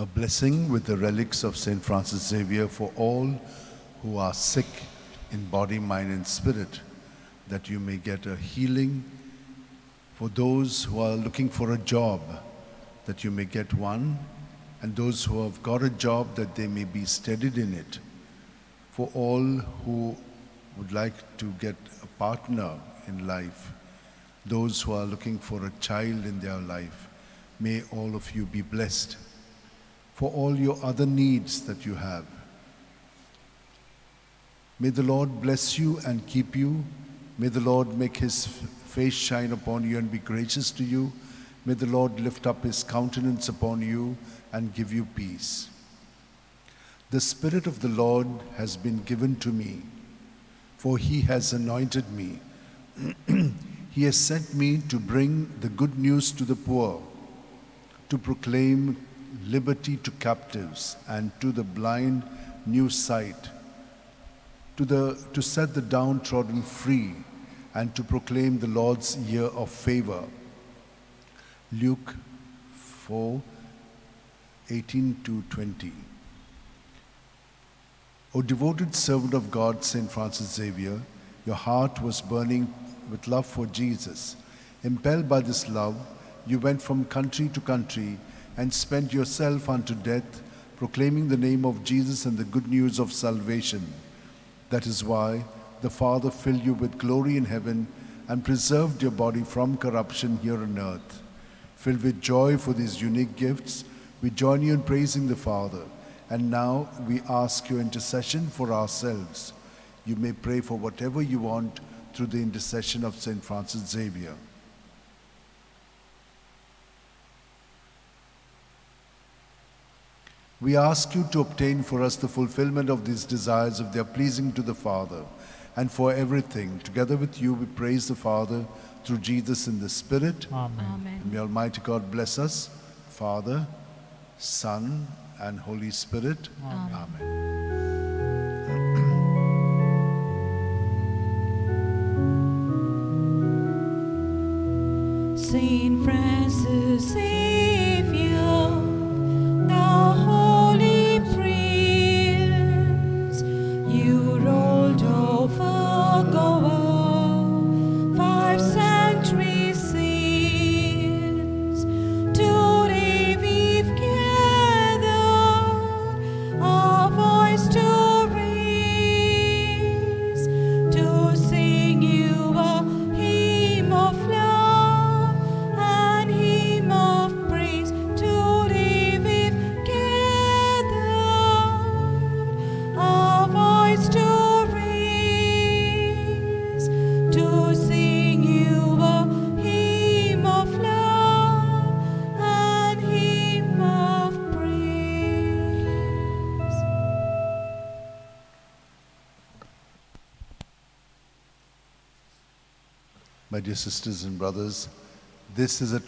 A blessing with the relics of Saint Francis Xavier for all who are sick in body, mind and spirit, that you may get a healing. For those who are looking for a job, that you may get one, and those who have got a job, that they may be steadied in it. For all who would like to get a partner in life, those who are looking for a child in their life, may all of you be blessed. For all your other needs that you have, may the Lord bless you and keep you. May the Lord make his face shine upon you and be gracious to you. May the Lord lift up his countenance upon you and give you peace. The Spirit of the Lord has been given to me, for he has anointed me. He has sent me to bring the good news to the poor, to proclaim liberty to captives, and to the blind new sight, to set the downtrodden free, and to proclaim the Lord's year of favor. Luke 4:18-20. O devoted servant of God, Saint Francis Xavier, your heart was burning with love for Jesus. Impelled by this love, you went from country to country and spent yourself unto death, proclaiming the name of Jesus and the good news of salvation. That is why the Father filled you with glory in heaven and preserved your body from corruption here on earth. Filled with joy for these unique gifts, we join you in praising the Father. And now we ask your intercession for ourselves. You may pray for whatever you want through the intercession of Saint Francis Xavier. We ask you to obtain for us the fulfillment of these desires if they are pleasing to the Father. And for everything, together with you, we praise the Father through Jesus in the Spirit. Amen. Amen. And may Almighty God bless us, Father, Son, and Holy Spirit. Amen. Saint Francis Xavier, the Holy Prince, you rolled over Goa 5 centuries since. Today we've gathered our voice to raise, to sing you a hymn of love and hymn of praise. Today we've gathered our voice to raise, to sing you a hymn of love and hymn of praise. My dear sisters and brothers, this is a